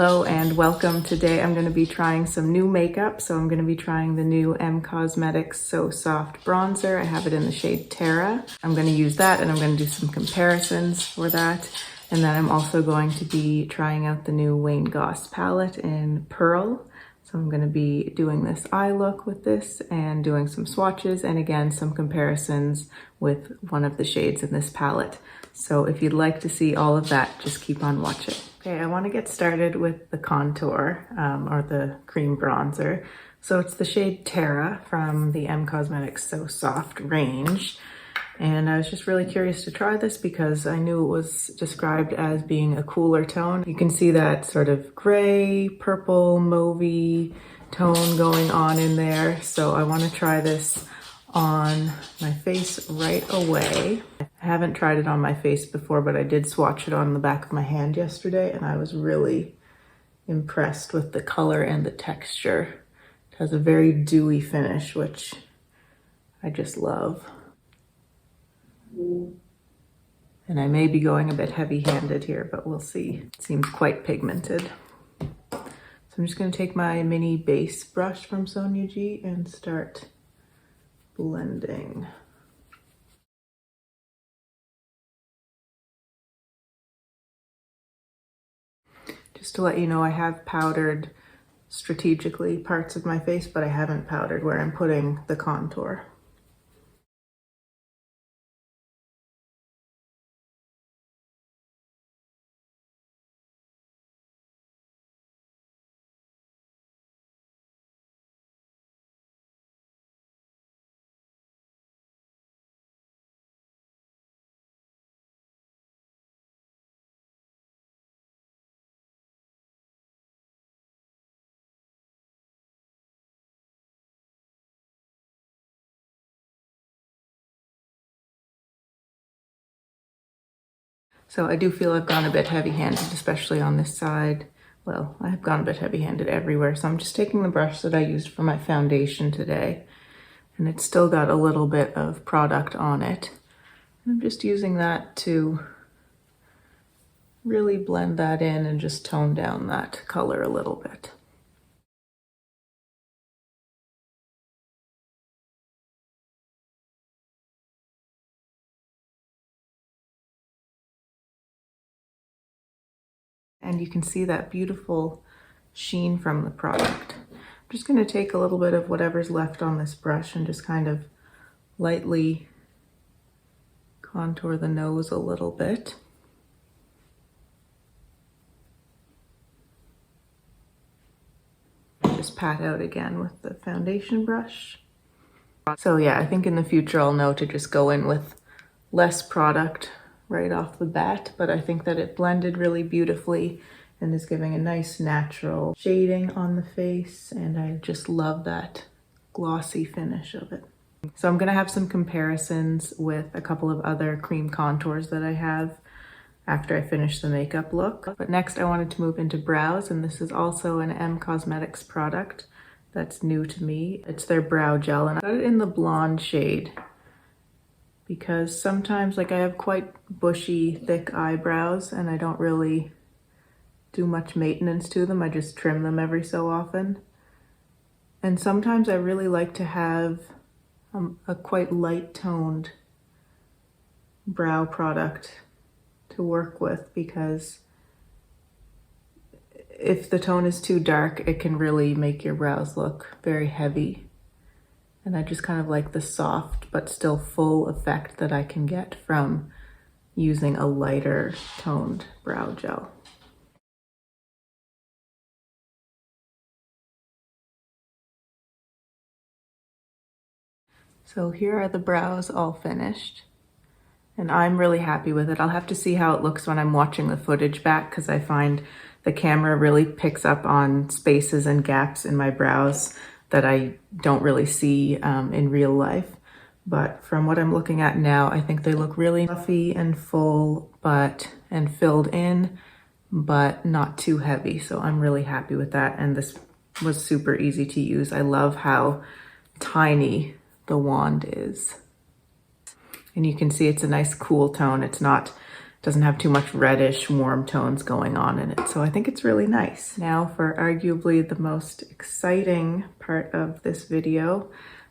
Hello and welcome. Today I'm going to be trying some new makeup. So I'm going to be trying the new Cosmetics So Soft bronzer. I have it in the shade Terra. I'm going to use that and I'm going to do some comparisons for that. And then I'm also going to be trying out the new Goss palette in Pearl. So I'm going to be doing this eye look with this and doing some swatches and again some comparisons with one of the shades in this palette. So if you'd like to see all of that, just keep on watching. Okay, I want to get started with the contour or the cream bronzer. So it's the shade Terra from the Cosmetics So Soft range. And I was just really curious to try this because I knew it was described as being a cooler tone. You can see that sort of gray, purple, mauvey tone going on in there. So I want to try this on my face right away. I haven't tried it on my face before, but I did swatch it on the back of my hand yesterday and I was really impressed with the color and the texture. It has a very dewy finish, which I just love. And I may be going a bit heavy-handed here, but we'll see. It seems quite pigmented. So I'm just going to take my mini base brush from Sonia G and start blending. Just to let you know, I have powdered strategically parts of my face, but I haven't powdered where I'm putting the contour. So I do feel I've gone a bit heavy-handed, especially on this side. Well, I've gone a bit heavy-handed everywhere. So I'm just taking the brush that I used for my foundation today. And it's still got a little bit of product on it. And I'm just using that to really blend that in and just tone down that color a little bit. And you can see that beautiful sheen from the product. I'm just going to take a little bit of whatever's left on this brush and just kind of lightly contour the nose a little bit. Just pat out again with the foundation brush. So yeah, I think in the future I'll know to just go in with less product right off the bat, but I think that it blended really beautifully and is giving a nice natural shading on the face, and I just love that glossy finish of it. So I'm gonna have some comparisons with a couple of other cream contours that I have after I finish the makeup look. But next I wanted to move into brows, and this is also an Cosmetics product that's new to me. It's their brow gel, and I got it in the blonde shade because sometimes, like, I have quite bushy, thick eyebrows and I don't really do much maintenance to them. I just trim them every so often. And sometimes I really like to have a quite light toned brow product to work with, because if the tone is too dark, it can really make your brows look very heavy. And I just kind of like the soft but still full effect that I can get from using a lighter toned brow gel. So here are the brows all finished, and I'm really happy with it. I'll have to see how it looks when I'm watching the footage back, because I find the camera really picks up on spaces and gaps in my brows that I don't really see in real life. But from what I'm looking at now, I think they look really fluffy and full, and filled in, but not too heavy. So I'm really happy with that. And this was super easy to use. I love how tiny the wand is. And you can see it's a nice cool tone. It's not doesn't have too much reddish warm tones going on in it. So I think it's really nice. Now for arguably the most exciting part of this video,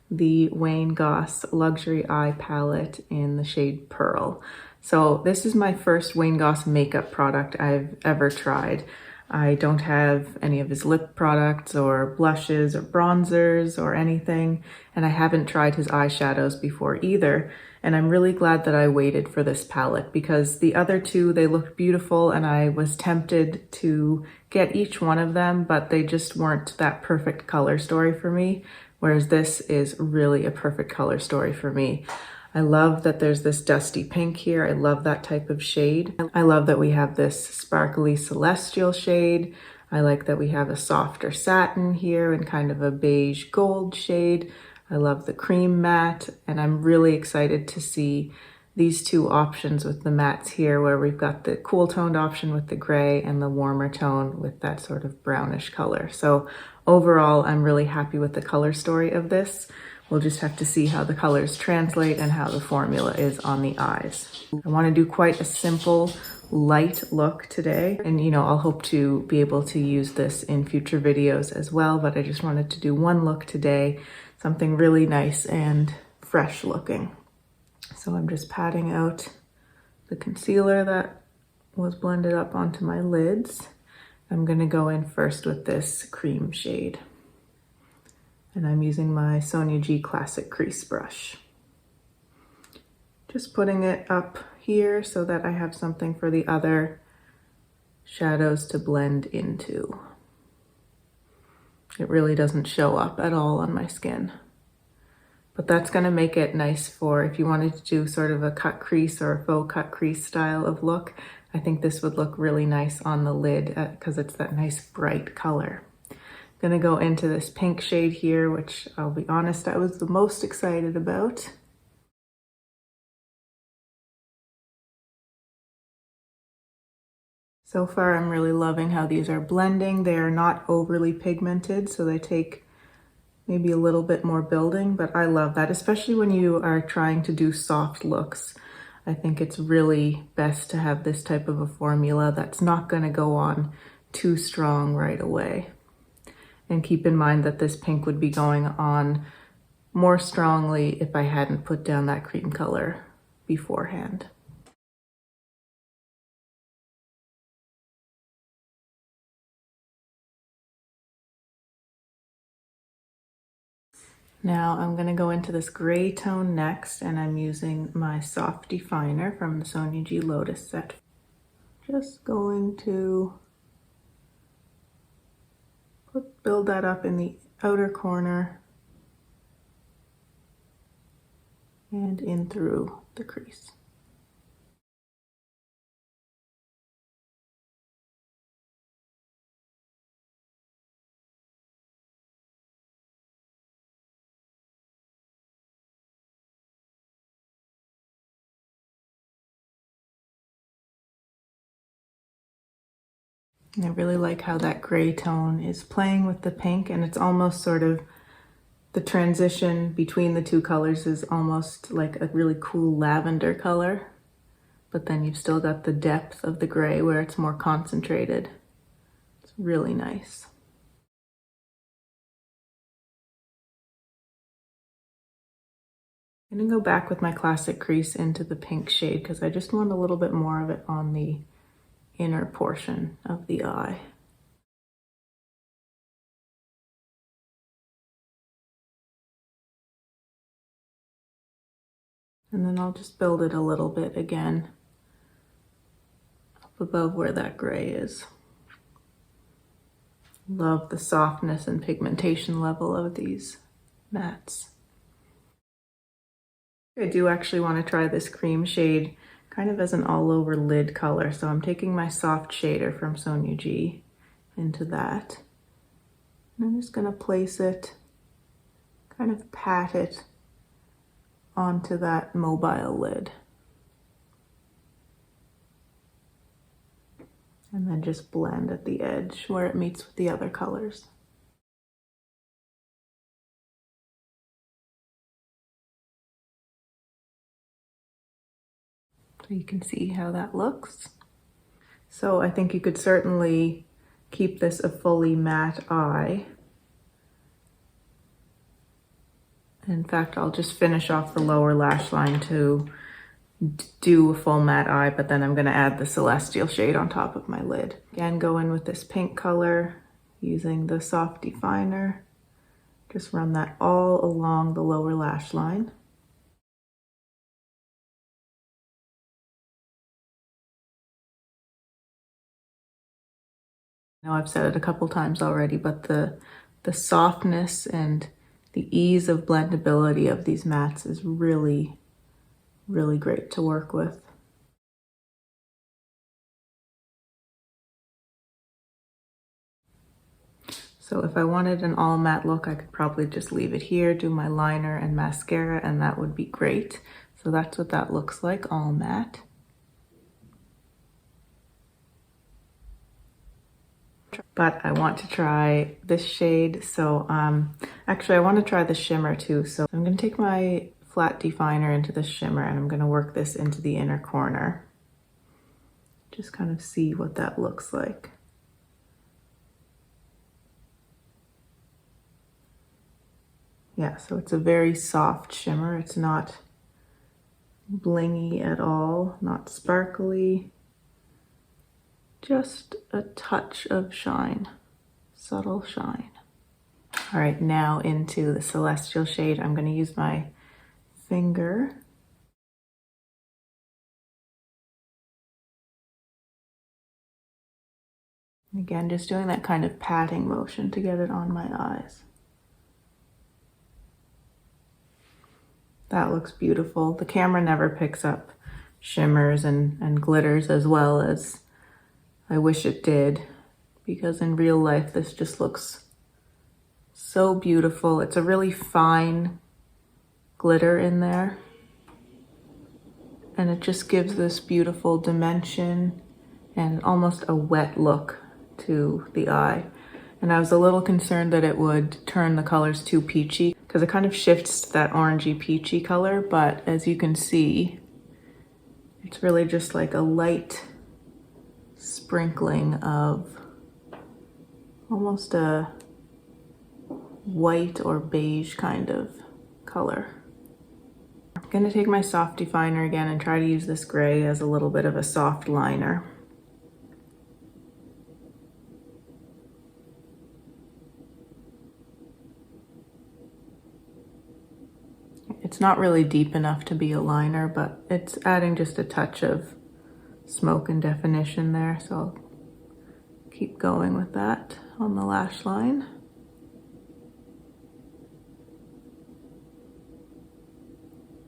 the Wayne Goss Luxury Eye Palette in the shade Pearl. So this is my first Wayne Goss makeup product I've ever tried. I don't have any of his lip products or blushes or bronzers or anything, and I haven't tried his eyeshadows before either. And I'm really glad that I waited for this palette because the other two, they looked beautiful and I was tempted to get each one of them, but they just weren't that perfect color story for me. Whereas this is really a perfect color story for me. I love that there's this dusty pink here. I love that type of shade. I love that we have this sparkly celestial shade. I like that we have a softer satin here and kind of a beige gold shade. I love the cream matte, and I'm really excited to see these two options with the mattes here, where we've got the cool toned option with the gray and the warmer tone with that sort of brownish color. So overall, I'm really happy with the color story of this. We'll just have to see how the colors translate and how the formula is on the eyes. I want to do quite a simple, light look today. And I'll hope to be able to use this in future videos as well, but I just wanted to do one look today, something really nice and fresh looking. So I'm just patting out the concealer that was blended up onto my lids. I'm going to go in first with this cream shade. And I'm using my Sonia G Classic Crease Brush. Just putting it up here so that I have something for the other shadows to blend into. It really doesn't show up at all on my skin. But that's going to make it nice for if you wanted to do sort of a cut crease or a faux cut crease style of look. I think this would look really nice on the lid because it's that nice bright color. I'm going to go into this pink shade here, which I'll be honest, I was the most excited about. So far, I'm really loving how these are blending. They are not overly pigmented, so they take maybe a little bit more building, but I love that, especially when you are trying to do soft looks. I think it's really best to have this type of a formula that's not going to go on too strong right away. And keep in mind that this pink would be going on more strongly if I hadn't put down that cream color beforehand. Now I'm going to go into this gray tone next, and I'm using my soft definer from the Sonia G Lotus set. Just going to build that up in the outer corner and in through the crease. And I really like how that gray tone is playing with the pink, and it's almost sort of the transition between the two colors is almost like a really cool lavender color, but then you've still got the depth of the gray where it's more concentrated. It's really nice. I'm gonna go back with my classic crease into the pink shade because I just want a little bit more of it on the inner portion of the eye. And then I'll just build it a little bit again up above where that gray is. Love the softness and pigmentation level of these mattes. I do actually want to try this cream shade kind of as an all over lid color. So I'm taking my soft shader from Sonia G into that. And I'm just going to place it, kind of pat it onto that mobile lid. And then just blend at the edge where it meets with the other colors. So you can see how that looks. So I think you could certainly keep this a fully matte eye. In fact, I'll just finish off the lower lash line to do a full matte eye, but then I'm gonna add the Celestial shade on top of my lid. Again, go in with this pink color using the soft definer. Just run that all along the lower lash line. Now I've said it a couple times already, but the softness and the ease of blendability of these mattes is really, really great to work with. So if I wanted an all matte look, I could probably just leave it here, do my liner and mascara, and that would be great. So that's what that looks like, all matte. But I want to try this shade, so actually I want to try the shimmer too. So I'm going to take my flat definer into the shimmer and I'm going to work this into the inner corner. Just kind of see what that looks like. Yeah, so it's a very soft shimmer. It's not blingy at all, not sparkly. Just a touch of shine, subtle shine. All right, now into the Celestial shade. I'm going to use my finger. Again, just doing that kind of patting motion to get it on my eyes. That looks beautiful. The camera never picks up shimmers and glitters as well as I wish it did, because in real life this just looks so beautiful. It's a really fine glitter in there, and it just gives this beautiful dimension and almost a wet look to the eye. And I was a little concerned that it would turn the colors too peachy, because it kind of shifts to that orangey peachy color, but as you can see, it's really just like a light sprinkling of almost a white or beige kind of color. I'm gonna take my soft definer again and try to use this gray as a little bit of a soft liner. It's not really deep enough to be a liner, but it's adding just a touch of smoke and definition there, so I'll keep going with that on the lash line.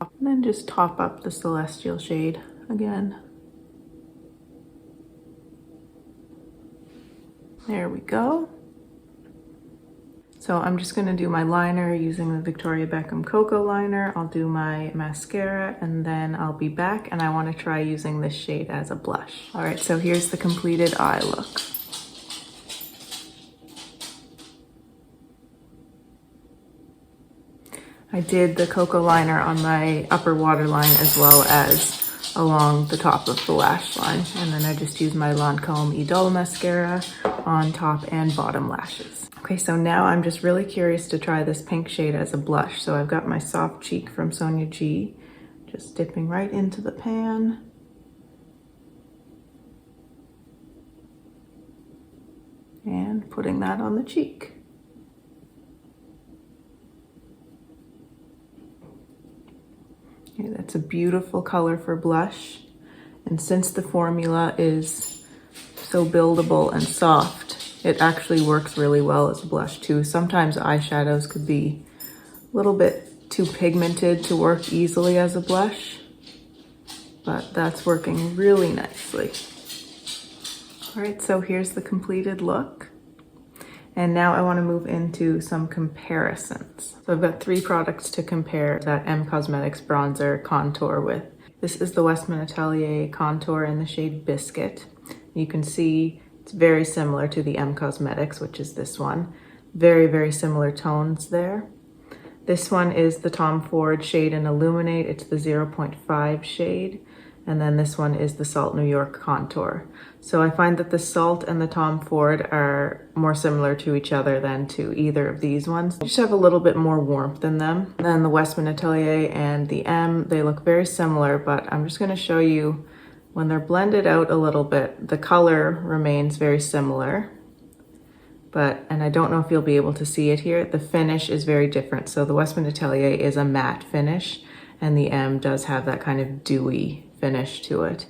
And then just top up the Celestial shade again. There we go. So I'm just gonna do my liner using the Victoria Beckham Cocoa liner. I'll do my mascara and then I'll be back, and I wanna try using this shade as a blush. All right, so here's the completed eye look. I did the cocoa liner on my upper waterline as well as along the top of the lash line. And then I just used my Lancôme Idole mascara on top and bottom lashes. Okay, so now I'm just really curious to try this pink shade as a blush. So I've got my Soft Cheek from Sonia G, just dipping right into the pan. And putting that on the cheek. Okay, that's a beautiful color for blush. And since the formula is so buildable and soft, it actually works really well as a blush too. Sometimes eyeshadows could be a little bit too pigmented to work easily as a blush, but that's working really nicely. All right, so here's the completed look. And now I want to move into some comparisons. So I've got 3 products to compare that M Cosmetics bronzer contour with. This is the Westman Atelier contour in the shade Biscuit. You can see it's very similar to the M Cosmetics, which is this one. Very, very similar tones there. This one is the Tom Ford shade in Illuminate. It's the 0.5 shade. And then this one is the Salt New York Contour. So I find that the Salt and the Tom Ford are more similar to each other than to either of these ones. They just have a little bit more warmth in them. Then the Westman Atelier and the M, they look very similar, but I'm just gonna show you when they're blended out a little bit, the color remains very similar. And I don't know if you'll be able to see it here, the finish is very different. So the Westman Atelier is a matte finish, and the M does have that kind of dewy finish to it.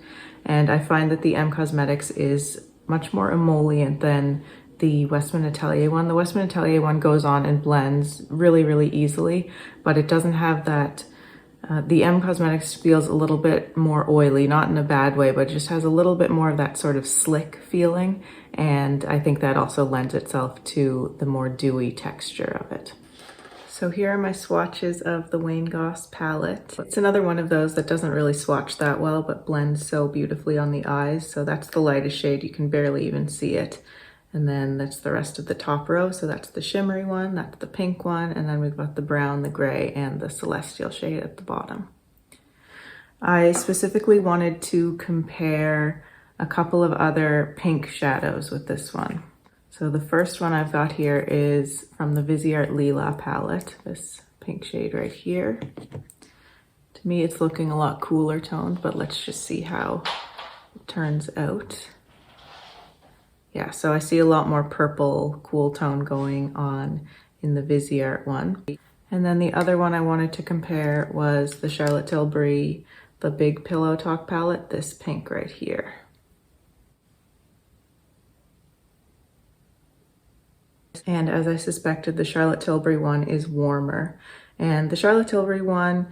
And I find that the M Cosmetics is much more emollient than the Westman Atelier one. The Westman Atelier one goes on and blends really, really easily, but it doesn't have that. The M Cosmetics feels a little bit more oily, not in a bad way, but it just has a little bit more of that sort of slick feeling. And I think that also lends itself to the more dewy texture of it. So here are my swatches of the Wayne Goss palette. It's another one of those that doesn't really swatch that well, but blends so beautifully on the eyes. So that's the lightest shade, you can barely even see it. And then that's the rest of the top row. So that's the shimmery one, that's the pink one, and then we've got the brown, the gray, and the celestial shade at the bottom. I specifically wanted to compare a couple of other pink shadows with this one. So the first one I've got here is from the Viseart Lila palette, this pink shade right here. To me, it's looking a lot cooler toned, but let's just see how it turns out. Yeah, so I see a lot more purple cool tone going on in the Viseart one. And then the other one I wanted to compare was the Charlotte Tilbury, the Big Pillow Talk palette, this pink right here. And as I suspected, the Charlotte Tilbury one is warmer. And the Charlotte Tilbury one,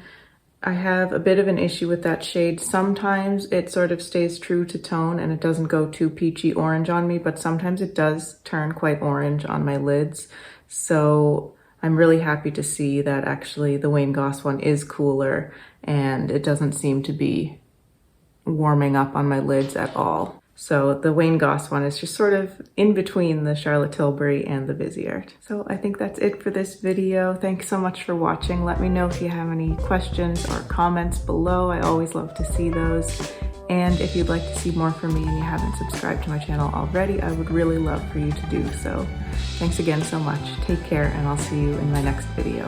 I have a bit of an issue with that shade. Sometimes it sort of stays true to tone and it doesn't go too peachy orange on me, but sometimes it does turn quite orange on my lids. So I'm really happy to see that actually the Wayne Goss one is cooler and it doesn't seem to be warming up on my lids at all. So the Wayne Goss one is just sort of in between the Charlotte Tilbury and the Viseart. So I think that's it for this video. Thanks so much for watching. Let me know if you have any questions or comments below. I always love to see those. And if you'd like to see more from me and you haven't subscribed to my channel already, I would really love for you to do so. Thanks again so much. Take care, and I'll see you in my next video.